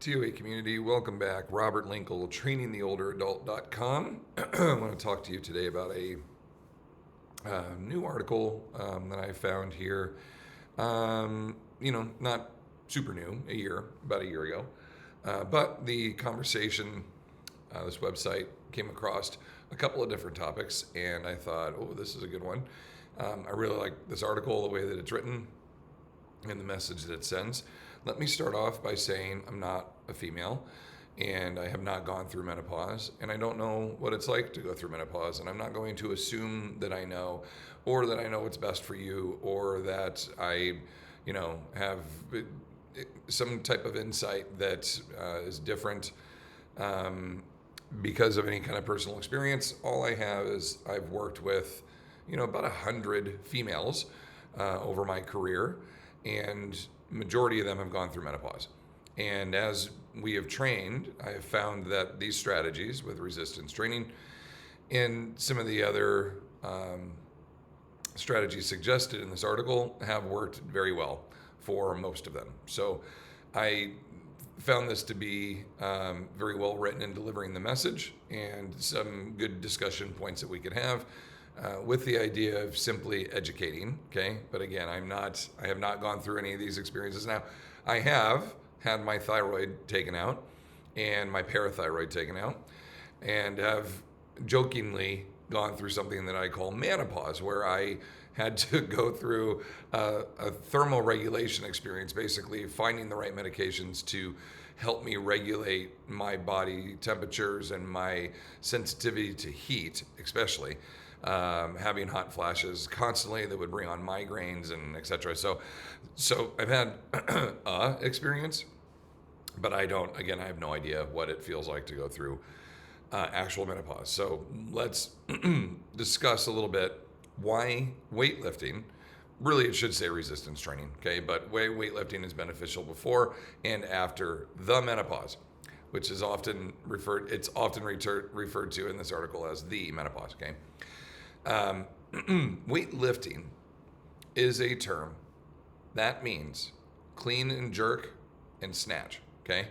TOA community, welcome back. Robert Linkul, trainingtheolderadult.com. I want to talk to you today about a new article that I found here. Not super new, about a year ago. But the conversation, this website came across a couple of different topics, and I thought, oh, this is a good one. I really like this article, the way that it's written, and the message that it sends. Let me start off by saying I'm not a female, and I have not gone through menopause, and I don't know what it's like to go through menopause, and I'm not going to assume that I know, or that I know what's best for you, or that I, have some type of insight that is different because of any kind of personal experience. All I have is I've worked with, about 100 females over my career, and majority of them have gone through menopause. And as we have trained, I have found that these strategies with resistance training and some of the other strategies suggested in this article have worked very well for most of them. So I found this to be very well written in delivering the message, and some good discussion points that we could have with the idea of simply educating. Okay, but again, I have not gone through any of these experiences. Now, I have had my thyroid taken out and my parathyroid taken out, and have jokingly gone through something that I call menopause, where I had to go through a thermoregulation experience, basically finding the right medications to help me regulate my body temperatures and my sensitivity to heat, especially having hot flashes constantly that would bring on migraines and etc. So I've had experience, but I have no idea what it feels like to go through actual menopause. So let's discuss a little bit why weightlifting, really it should say resistance training, okay? But weightlifting is beneficial before and after the menopause, which is often referred to in this article as the menopause, okay? Weightlifting is a term that means clean and jerk and snatch, okay?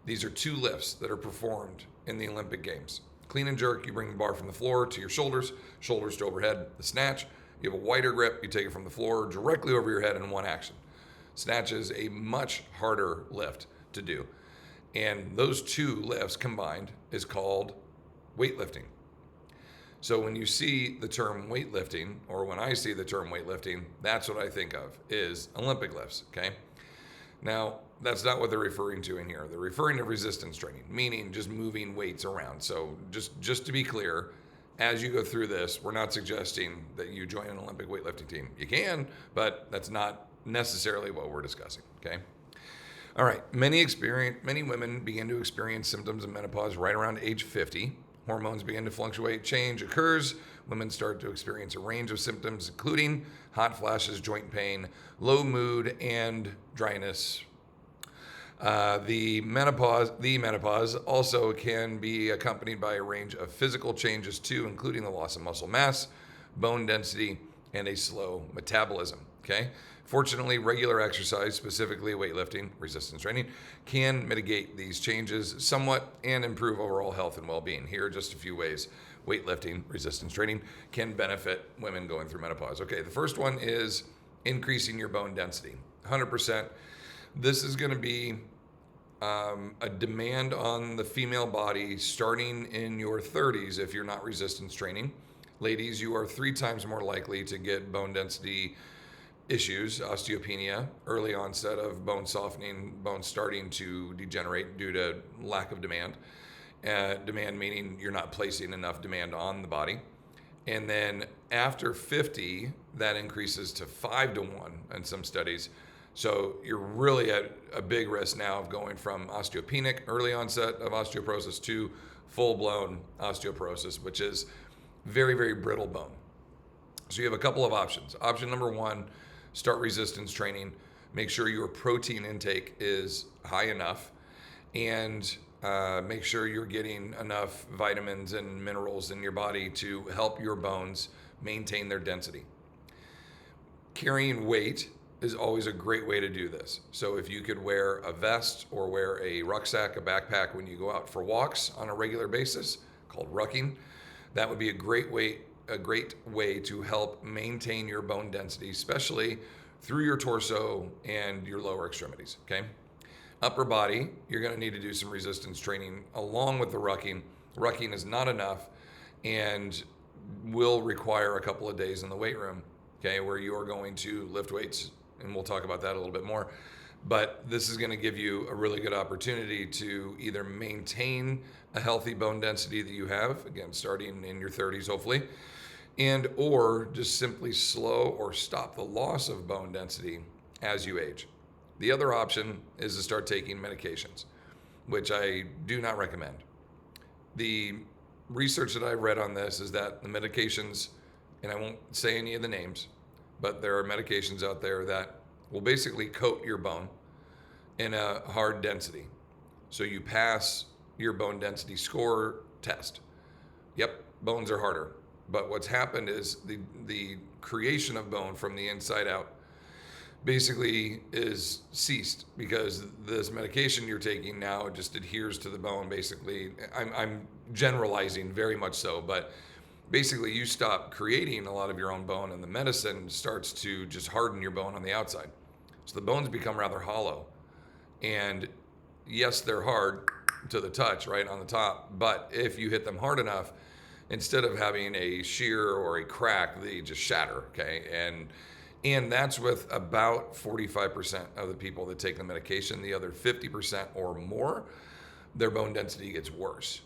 These are two lifts that are performed in the Olympic Games. Clean and jerk, you bring the bar from the floor to your shoulders to overhead. The snatch, you have a wider grip, you take it from the floor directly over your head in one action. Snatch is a much harder lift to do. And those two lifts combined is called weightlifting. So when you see the term weightlifting, or when I see the term weightlifting, that's what I think of, is Olympic lifts, okay? Now, that's not what they're referring to in here. They're referring to resistance training, meaning just moving weights around. So just to be clear, as you go through this, we're not suggesting that you join an Olympic weightlifting team. You can, but that's not necessarily what we're discussing, okay? All right, many women begin to experience symptoms of menopause right around age 50. Hormones begin to fluctuate, change occurs. Women start to experience a range of symptoms, including hot flashes, joint pain, low mood, and dryness. The menopause also can be accompanied by a range of physical changes too, including the loss of muscle mass, bone density, and a slow metabolism. Okay. Fortunately, regular exercise, specifically weightlifting, resistance training, can mitigate these changes somewhat and improve overall health and well-being. Here are just a few ways weightlifting, resistance training can benefit women going through menopause. Okay, the first one is increasing your bone density, 100%. This is going to be a demand on the female body starting in your 30s if you're not resistance training. Ladies, you are 3 times more likely to get bone density issues, osteopenia, early onset of bone softening, bone starting to degenerate due to lack of demand. Demand meaning you're not placing enough demand on the body. And then after 50, that increases to 5 to 1 in some studies. So you're really at a big risk now of going from osteopenic, early onset of osteoporosis, to full-blown osteoporosis, which is very, very brittle bone. So you have a couple of options. Option number 1, start resistance training. Make sure your protein intake is high enough, and make sure you're getting enough vitamins and minerals in your body to help your bones maintain their density. Carrying weight is always a great way to do this. So if you could wear a vest or wear a rucksack, a backpack when you go out for walks on a regular basis, called rucking, that would be a great way to help maintain your bone density, especially through your torso and your lower extremities, okay? Upper body, you're going to need to do some resistance training along with the rucking. Rucking is not enough and will require a couple of days in the weight room, okay, where you are going to lift weights, and we'll talk about that a little bit more. But this is going to give you a really good opportunity to either maintain a healthy bone density that you have, again, starting in your 30s, hopefully, and or just simply slow or stop the loss of bone density as you age. The other option is to start taking medications, which I do not recommend. The research that I've read on this is that the medications, and I won't say any of the names, but there are medications out there that will basically coat your bone in a hard density. So you pass your bone density score test. Yep, bones are harder. But what's happened is the creation of bone from the inside out basically is ceased because this medication you're taking now just adheres to the bone. Basically, I'm generalizing very much so, but basically you stop creating a lot of your own bone and the medicine starts to just harden your bone on the outside. So the bones become rather hollow. And yes, they're hard to the touch right on the top, but if you hit them hard enough, instead of having a shear or a crack, they just shatter, okay? And that's with about 45% of the people that take the medication. The other 50% or more, their bone density gets worse.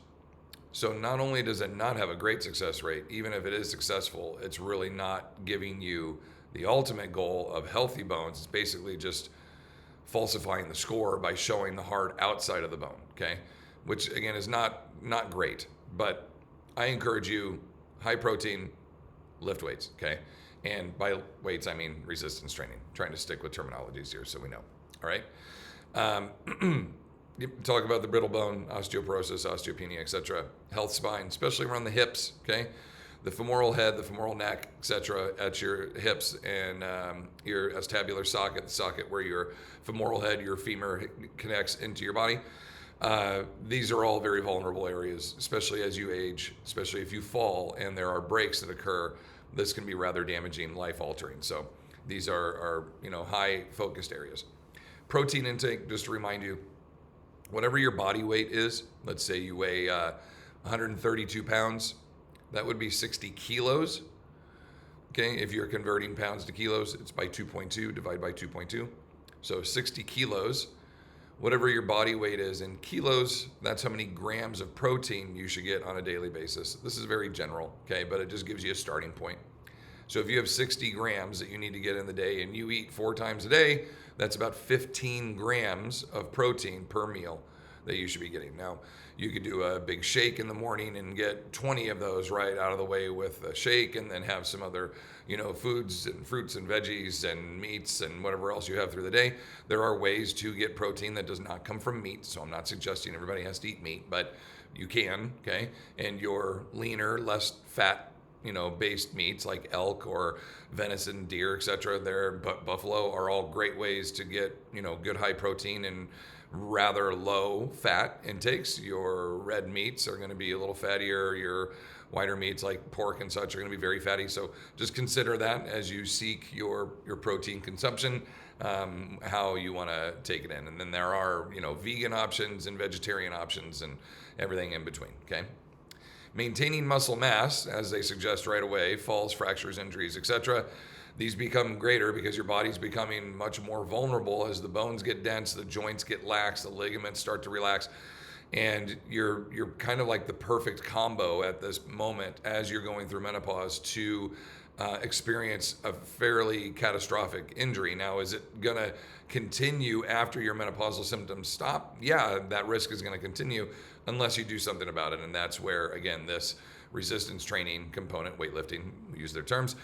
So not only does it not have a great success rate, even if it is successful, it's really not giving you the ultimate goal of healthy bones. It's basically just falsifying the score by showing the hard outside of the bone, okay? Which again is not great, but I encourage you, high protein, lift weights, okay? And by weights, I mean resistance training. Trying to stick with terminologies here so we know, all right? Talk about the brittle bone, osteoporosis, osteopenia, etc. Health spine, especially around the hips, okay? The femoral head, the femoral neck, etc. at your hips and your acetabular socket, the socket where your femoral head, your femur connects into your body. These are all very vulnerable areas, especially as you age, especially if you fall and there are breaks that occur. This can be rather damaging, life-altering. So these are high focused areas. Protein intake, just to remind you, whatever your body weight is, let's say you weigh 132 pounds, that would be 60 kilos. Okay, if you're converting pounds to kilos, it's by 2.2, divide by 2.2. So 60 kilos, whatever your body weight is in kilos, that's how many grams of protein you should get on a daily basis. This is very general, okay, but it just gives you a starting point. So if you have 60 grams that you need to get in the day and you eat 4 times a day, that's about 15 grams of protein per meal that you should be getting. Now, you could do a big shake in the morning and get 20 of those right out of the way with a shake, and then have some other, foods and fruits and veggies and meats and whatever else you have through the day. There are ways to get protein that does not come from meat, so I'm not suggesting everybody has to eat meat, but you can, okay? And your leaner, less fat, based meats like elk or venison, deer, etc., buffalo are all great ways to get, good high protein and rather low fat intakes. Your red meats are going to be a little fattier. Your whiter meats like pork and such are going to be very fatty. So just consider that as you seek your protein consumption, how you want to take it in. And then there are, vegan options and vegetarian options and everything in between, okay? Maintaining muscle mass, as they suggest right away, falls, fractures, injuries, etc. These become greater because your body's becoming much more vulnerable as the bones get dense, the joints get lax, the ligaments start to relax, and you're kind of like the perfect combo at this moment as you're going through menopause to experience a fairly catastrophic injury. Now, is it going to continue after your menopausal symptoms stop? Yeah, that risk is going to continue unless you do something about it, and that's where, again, this resistance training component, weightlifting, we use their terms,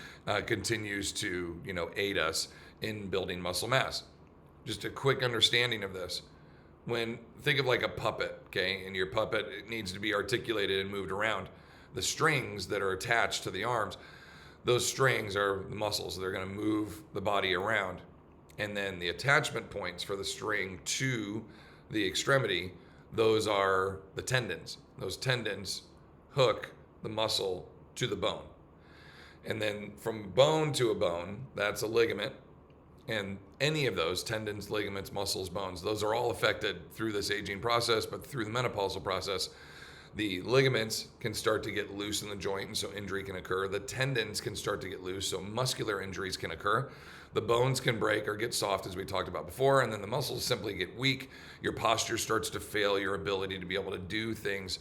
continues to aid us in building muscle mass. Just a quick understanding of this. Think of like a puppet, okay, and your puppet, it needs to be articulated and moved around. The strings that are attached to the arms, those strings are the muscles. They're going to move the body around. And then the attachment points for the string to the extremity, those are the tendons. Those tendons hook the muscle to the bone. And then from bone to a bone, that's a ligament. And any of those tendons, ligaments, muscles, bones, those are all affected through this aging process, but through the menopausal process, the ligaments can start to get loose in the joint, and so injury can occur. The tendons can start to get loose, so muscular injuries can occur. The bones can break or get soft, as we talked about before, and then the muscles simply get weak. Your posture starts to fail. Your ability to be able to do things,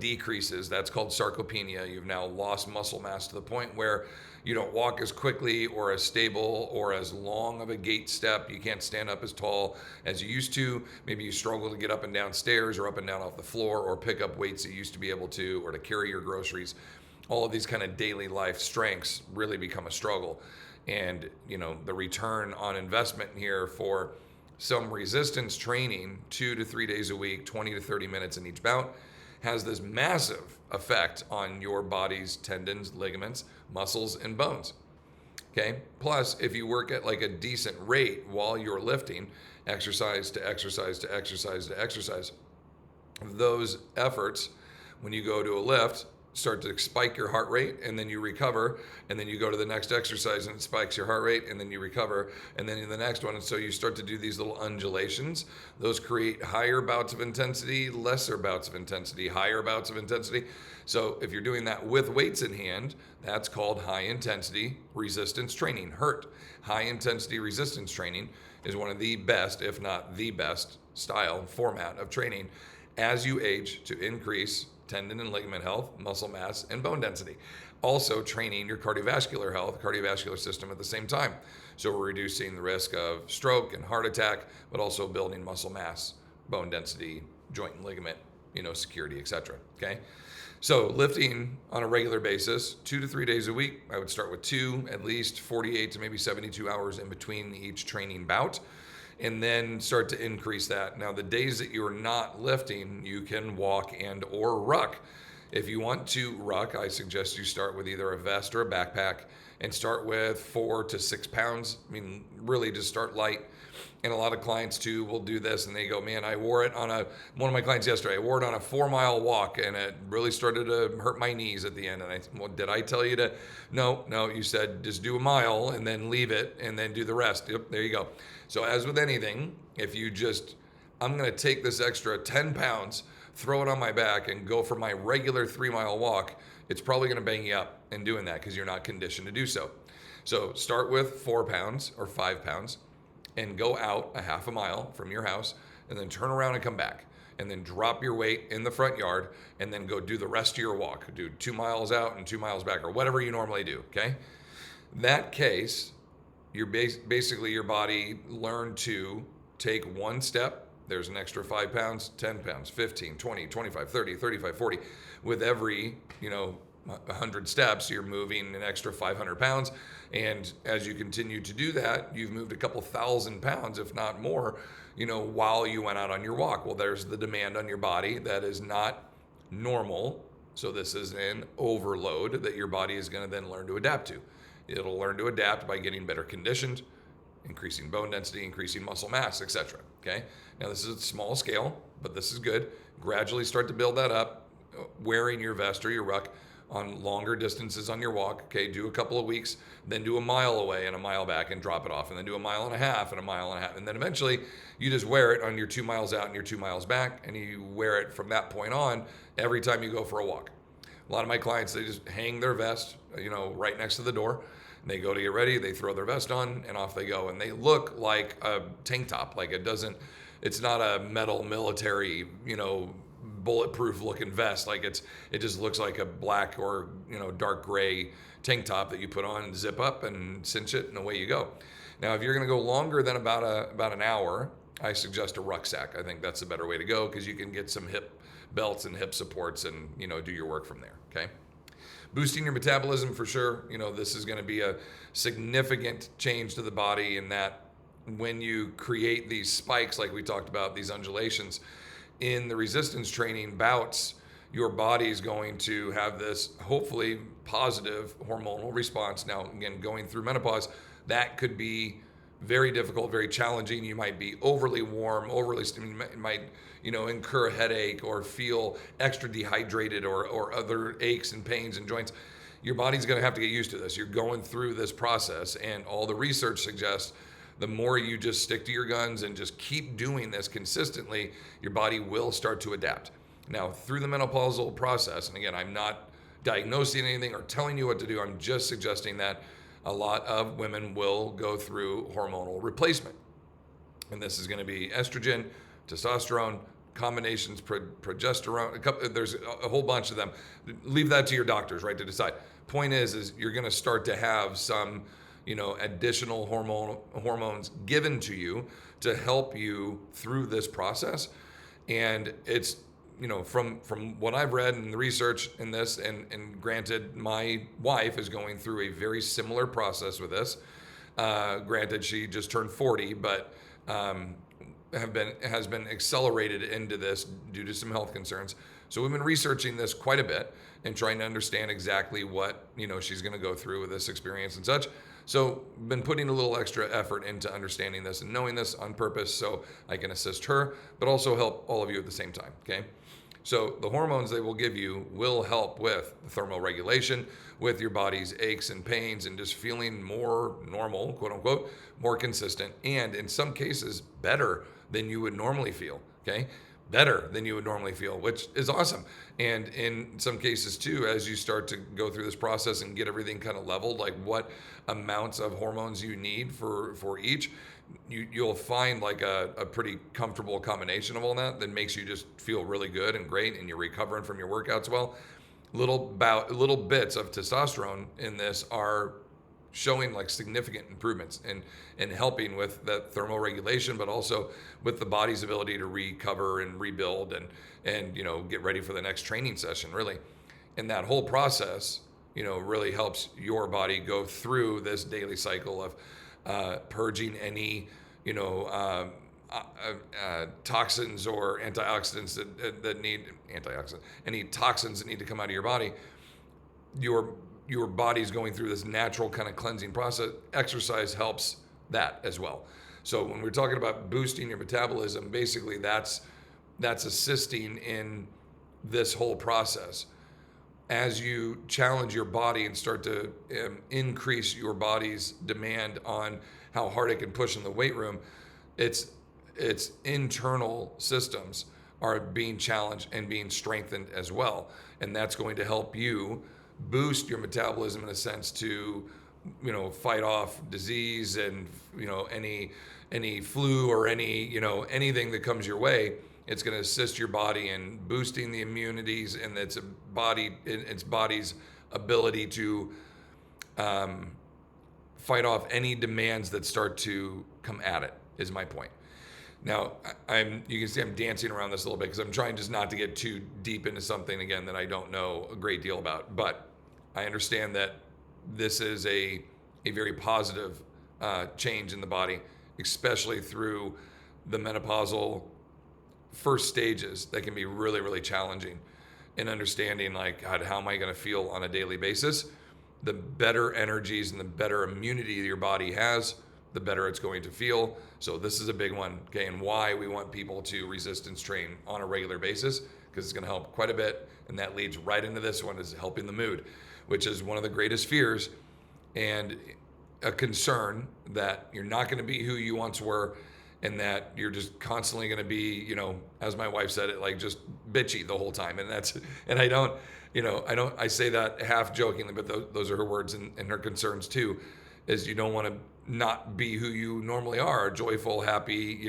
decreases. That's called sarcopenia. You've now lost muscle mass to the point where you don't walk as quickly or as stable or as long of a gait step. You can't stand up as tall as you used to. Maybe you struggle to get up and down stairs or up and down off the floor or pick up weights that you used to be able to, or to carry your groceries. All of these kind of daily life strengths really become a struggle. And, the return on investment here for some resistance training 2 to 3 days a week, 20 to 30 minutes in each bout, has this massive effect on your body's tendons, ligaments, muscles, and bones. Okay. Plus, if you work at like a decent rate while you're lifting, exercise to exercise to exercise to exercise, those efforts, when you go to a lift, start to spike your heart rate, and then you recover, and then you go to the next exercise and it spikes your heart rate, and then you recover, and then in the next one. And so you start to do these little undulations. Those create higher bouts of intensity, lesser bouts of intensity, higher bouts of intensity. So if you're doing that with weights in hand, that's called high intensity resistance training, HIRT. High intensity resistance training is one of the best, if not the best style format of training as you age to increase tendon and ligament health, muscle mass, and bone density. Also training your cardiovascular health, cardiovascular system at the same time. So we're reducing the risk of stroke and heart attack, but also building muscle mass, bone density, joint and ligament, security, etc. Okay. So lifting on a regular basis, 2 to 3 days a week. I would start with 2, at least 48 to maybe 72 hours in between each training bout, and then start to increase that. Now, the days that you're not lifting, you can walk and or ruck. If you want to ruck, I suggest you start with either a vest or a backpack and start with 4 to 6 pounds. I mean, really just start light. And a lot of clients too will do this and they go, man, I wore it on one of my clients yesterday, I wore it on a 4-mile walk and it really started to hurt my knees at the end. And I said, well, did I tell you to? No, you said just do a mile and then leave it and then do the rest. Yep, there you go. So as with anything, if you I'm going to take this extra 10 pounds, throw it on my back and go for my regular 3-mile walk, it's probably going to bang you up in doing that because you're not conditioned to do so. So start with 4 pounds or 5 pounds and go out a half a mile from your house and then turn around and come back and then drop your weight in the front yard and then go do the rest of your walk. Do 2 miles out and 2 miles back or whatever you normally do, okay? That case, you're basically your body learned to take one step. There's an extra 5 pounds, 10 pounds, 15, 20, 25, 30, 35, 40. With every, 100 steps, you're moving an extra 500 pounds. And as you continue to do that, you've moved a couple thousand pounds, if not more, while you went out on your walk. Well, there's the demand on your body that is not normal. So this is an overload that your body is going to then learn to adapt to. It'll learn to adapt by getting better conditioned, increasing bone density, increasing muscle mass, etc. Okay. Now this is a small scale, but this is good. Gradually start to build that up, wearing your vest or your ruck on longer distances on your walk. Okay, do a couple of weeks, then do a mile away and a mile back and drop it off, and then do a mile and a half and a mile and a half. And then eventually you just wear it on your 2 miles out and your 2 miles back, and you wear it from that point on every time you go for a walk. A lot of my clients, they just hang their vest, right next to the door. They go to get ready, they throw their vest on, and off they go. And they look like a tank top. Like it's not a metal military, bulletproof looking vest. Like it just looks like a black or, dark gray tank top that you put on and zip up and cinch it and away you go. Now, if you're going to go longer than about an hour, I suggest a rucksack. I think that's a better way to go because you can get some hip belts and hip supports and, do your work from there. Okay. Boosting your metabolism for sure. This is going to be a significant change to the body in that when you create these spikes, like we talked about, these undulations in the resistance training bouts, your body is going to have this hopefully positive hormonal response. Now, again, going through menopause, that could be very difficult, very challenging. You might be overly warm, overly stimulated, you might incur a headache or feel extra dehydrated or other aches and pains and joints. Your body's going to have to get used to this. You're going through this process, and all the research suggests the more you just stick to your guns and just keep doing this consistently, your body will start to adapt. Now, through the menopausal process, and again, I'm not diagnosing anything or telling you what to do, I'm just suggesting that a lot of women will go through hormonal replacement. And this is going to be estrogen, testosterone, combinations, progesterone. There's a whole bunch of them. Leave that to your doctors, right, to decide. Point is you're going to start to have some, additional hormones given to you to help you through this process. And it's, from what I've read and the research in this, and granted, my wife is going through a very similar process with this. Granted, she just turned 40, but has been accelerated into this due to some health concerns. So we've been researching this quite a bit and trying to understand exactly what she's going to go through with this experience and such. So been putting a little extra effort into understanding this and knowing this on purpose so I can assist her, but also help all of you at the same time. Okay. So the hormones they will give you will help with thermoregulation, with your body's aches and pains, and just feeling more normal, quote unquote, more consistent, and in some cases better than you would normally feel. Okay. Better than you would normally feel, which is awesome. And in some cases too, as you start to go through this process and get everything kind of leveled, like what amounts of hormones you need for each, you'll find like a pretty comfortable combination of all that makes you just feel really good and great, and you're recovering from your workouts well. Little bits of testosterone in this are showing like significant improvements and helping with that thermoregulation, but also with the body's ability to recover and rebuild and get ready for the next training session, really. And that whole process, really helps your body go through this daily cycle of purging any, toxins or antioxidants that need any toxins that need to come out of your body. Your body's going through this natural kind of cleansing process. Exercise helps that as well. So when we're talking about boosting your metabolism, basically that's assisting in this whole process. As you challenge your body and start to increase your body's demand on how hard it can push in the weight room, its internal systems are being challenged and being strengthened as well. And that's going to help you boost your metabolism in a sense to, fight off disease and, any flu or anything that comes your way. It's going to assist your body in boosting the immunities and its body's ability to fight off any demands that start to come at it, is my point. Now, you can see I'm dancing around this a little bit because I'm trying just not to get too deep into something, again, that I don't know a great deal about. But I understand that this is a very positive change in the body, especially through the menopausal first stages that can be really, really challenging in understanding, like, God, how am I going to feel on a daily basis? The better energies and the better immunity your body has, the better it's going to feel. So this is a big one, okay, and why we want people to resistance train on a regular basis, because it's going to help quite a bit. And that leads right into this one, is helping the mood, which is one of the greatest fears and a concern that you're not going to be who you once were, and that you're just constantly going to be, as my wife said it, like just bitchy the whole time. And I say that half jokingly, but those are her words and her concerns too, is you don't want to not be who you normally are, a joyful, happy,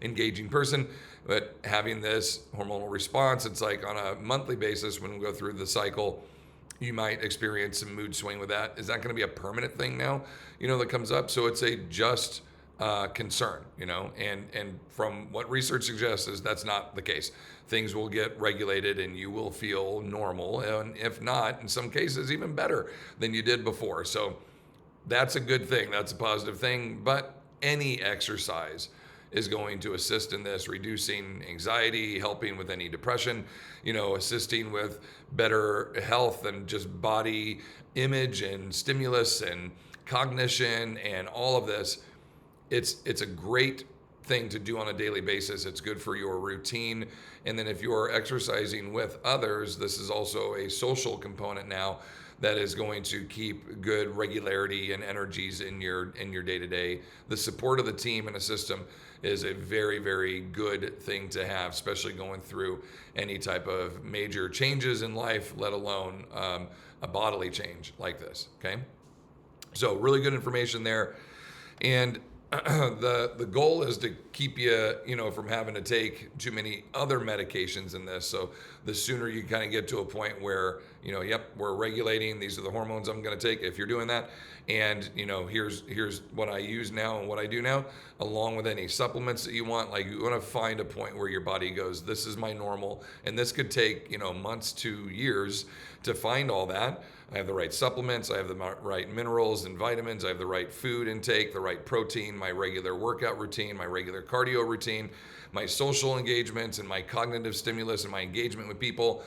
engaging person. But having this hormonal response, it's like on a monthly basis when we go through the cycle, you might experience some mood swing with that. Is that going to be a permanent thing now, that comes up? So it's a just concern, and from what research suggests is that's not the case. Things will get regulated and you will feel normal, and if not, in some cases, even better than you did before. So that's a good thing. That's a positive thing. But any exercise is going to assist in this, reducing anxiety, helping with any depression, assisting with better health and just body image and stimulus and cognition and all of this. it's a great thing to do on a daily basis. It's good for your routine. And then if you're exercising with others, this is also a social component now that is going to keep good regularity and energies in your day to day. The support of the team and a system is a very, very good thing to have, especially going through any type of major changes in life, let alone a bodily change like this. Okay, so really good information there. And the goal is to keep you, from having to take too many other medications in this. So the sooner you kind of get to a point where, yep, we're regulating, these are the hormones I'm going to take if you're doing that. And, here's what I use now and what I do now, along with any supplements that you want. Like, you want to find a point where your body goes, this is my normal. And this could take, months to years to find all that. I have the right supplements, I have the right minerals and vitamins, I have the right food intake, the right protein, my regular workout routine, my regular cardio routine, my social engagements and my cognitive stimulus and my engagement with people.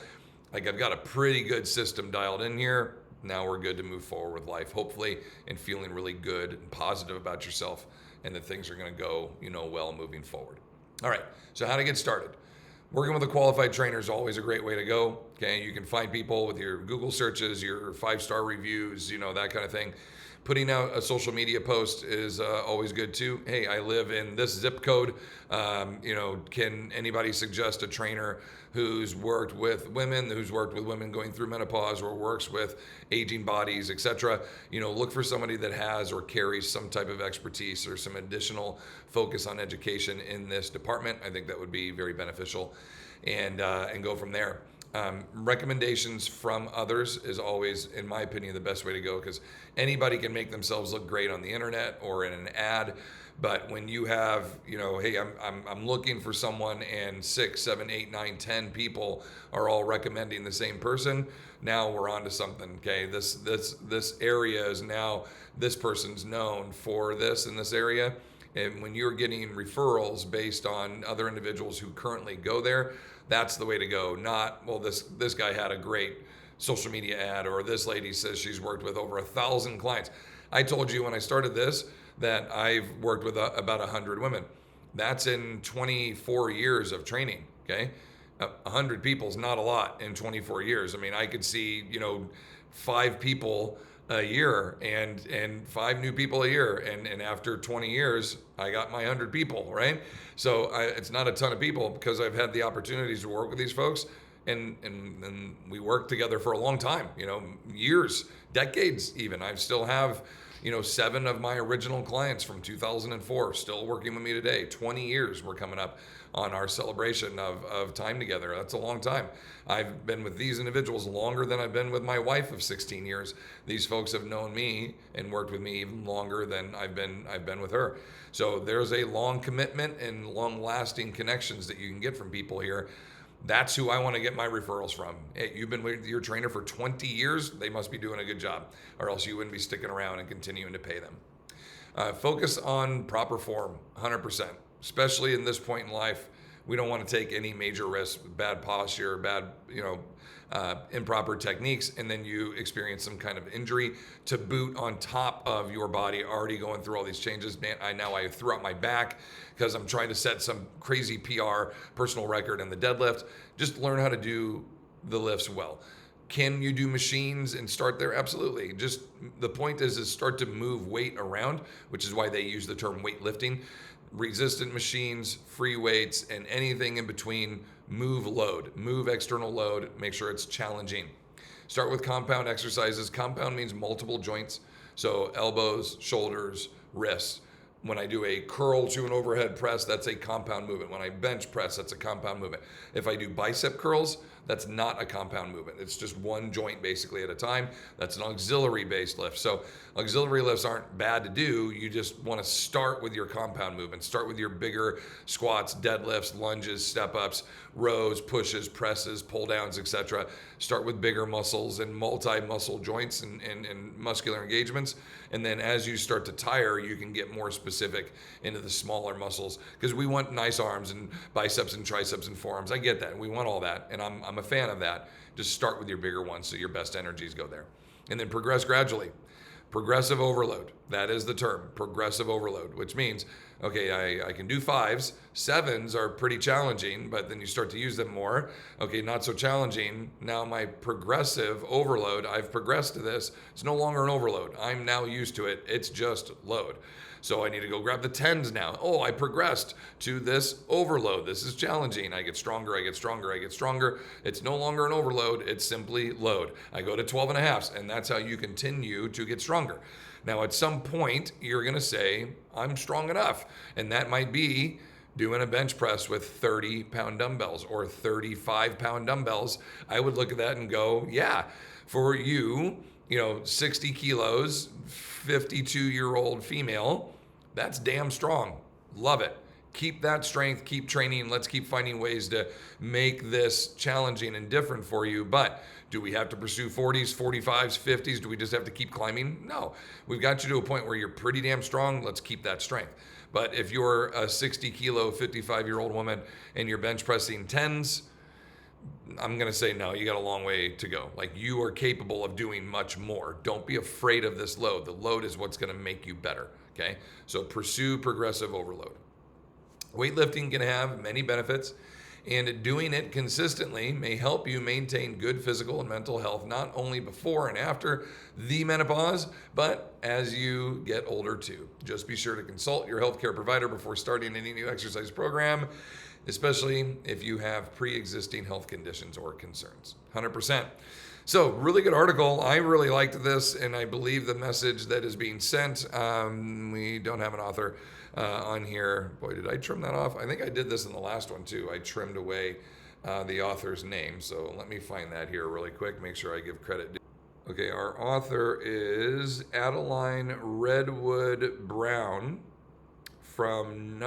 Like, I've got a pretty good system dialed in here. Now we're good to move forward with life, hopefully, and feeling really good and positive about yourself, and that things are going to go, well moving forward. All right, so how to get started. Working with a qualified trainer is always a great way to go. Okay, you can find people with your Google searches, your 5-star reviews, that kind of thing. Putting out a social media post is always good too. Hey, I live in this zip code. Can anybody suggest a trainer who's worked with women going through menopause, or works with aging bodies, etc.? Look for somebody that has or carries some type of expertise or some additional focus on education in this department. I think that would be very beneficial, and go from there. Recommendations from others is always, in my opinion, the best way to go, because anybody can make themselves look great on the internet or in an ad. But when you have, hey, I'm looking for someone, and 6, 7, 8, 9, 10 people are all recommending the same person, now we're on to something. Okay, this area is now, this person's known for this in this area. And when you're getting referrals based on other individuals who currently go there, that's the way to go. Not, well, this guy had a great social media ad, or this lady says she's worked with over 1,000 clients. I told you when I started this that I've worked with about 100 women. That's in 24 years of training. Okay, 100 people is not a lot in 24 years. I mean, I could see 5 people a year and 5 new people a year, and after 20 years I got my 100 people, right? So it's not a ton of people, because I've had the opportunities to work with these folks, and we worked together for a long time, years, decades even. I still have 7 of my original clients from 2004 still working with me today. 20 years we're coming up on our celebration of time together. That's a long time. I've been with these individuals longer than I've been with my wife of 16 years. These folks have known me and worked with me even longer than I've been with her. So there's a long commitment and long lasting connections that you can get from people here. That's who I want to get my referrals from. Hey, you've been with your trainer for 20 years, they must be doing a good job, or else you wouldn't be sticking around and continuing to pay them. Focus on proper form, 100%. Especially in this point in life, we don't want to take any major risks, bad posture, bad, improper techniques, and then you experience some kind of injury to boot on top of your body already going through all these changes. Man, I threw out my back because I'm trying to set some crazy PR personal record in the deadlift. Just learn how to do the lifts well. Can you do machines and start there? Absolutely. Just the point is start to move weight around, which is why they use the term weightlifting. Resistant machines, free weights, and anything in between, move external load, make sure it's challenging. Start with compound exercises. Compound means multiple joints. So elbows, shoulders, wrists. When I do a curl to an overhead press, that's a compound movement. When I bench press, that's a compound movement. If I do bicep curls, that's not a compound movement. It's just one joint basically at a time. That's an auxiliary based lift. So auxiliary lifts aren't bad to do. You just want to start with your compound movement. Start with your bigger squats, deadlifts, lunges, step ups, rows, pushes, presses, pull downs, etc. Start with bigger muscles and multi-muscle joints and muscular engagements. And then as you start to tire, you can get more specific into the smaller muscles, because we want nice arms and biceps and triceps and forearms. I get that. We want all that. And I'm a fan of that. Just start with your bigger ones so your best energies go there. And then progress gradually. Progressive overload. That is the term, progressive overload, which means, okay, I can do 5s. 7s are pretty challenging, but then you start to use them more. Okay, not so challenging. Now my progressive overload, I've progressed to this. It's no longer an overload. I'm now used to it. It's just load. So I need to go grab the 10s now. Oh, I progressed to this overload. This is challenging. I get stronger, I get stronger, I get stronger. It's no longer an overload. It's simply load. I go to 12.5s, and that's how you continue to get stronger. Now, at some point, you're going to say, I'm strong enough. And that might be doing a bench press with 30-pound dumbbells or 35-pound dumbbells. I would look at that and go, yeah, for you, 60 kilos, 52-year-old female, that's damn strong. Love it. Keep that strength, keep training. Let's keep finding ways to make this challenging and different for you. But do we have to pursue 40s, 45s, 50s? Do we just have to keep climbing? No. We've got you to a point where you're pretty damn strong. Let's keep that strength. But if you're a 60-kilo, 55-year-old woman and you're bench pressing 10s, I'm going to say no, you got a long way to go. Like, you are capable of doing much more. Don't be afraid of this load. The load is what's going to make you better, okay? So pursue progressive overload. Weightlifting can have many benefits, and doing it consistently may help you maintain good physical and mental health, not only before and after the menopause, but as you get older too. Just be sure to consult your healthcare provider before starting any new exercise program, especially if you have pre-existing health conditions or concerns. 100%. So, really good article. I really liked this, and I believe the message that is being sent. We don't have an author on here. Boy, did I trim that off? I think I did this in the last one too. I trimmed away the author's name. So let me find that here really quick. Make sure I give credit. Okay, our author is Adeline Redwood Brown from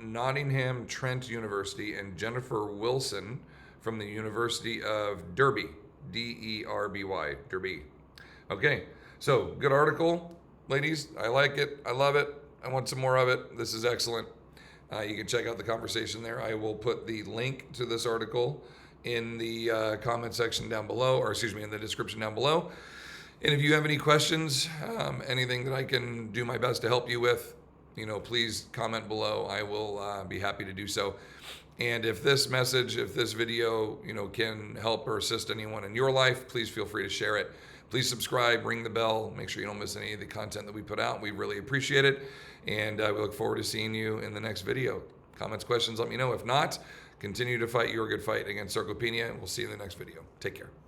Nottingham Trent University, and Jennifer Wilson from the University of Derby, D-E-R-B-Y, Derby. Okay, so good article, ladies. I like it. I love it. I want some more of it. This is excellent. You can check out the conversation there. I will put the link to this article in the comment section down below, or excuse me, in the description down below. And if you have any questions, anything that I can do my best to help you with, please comment below. I will be happy to do so. And if this message, if this video, can help or assist anyone in your life, please feel free to share it. Please subscribe, ring the bell, make sure you don't miss any of the content that we put out. We really appreciate it. And we look forward to seeing you in the next video. Comments, questions, let me know. If not, continue to fight your good fight against sarcopenia, and we'll see you in the next video. Take care.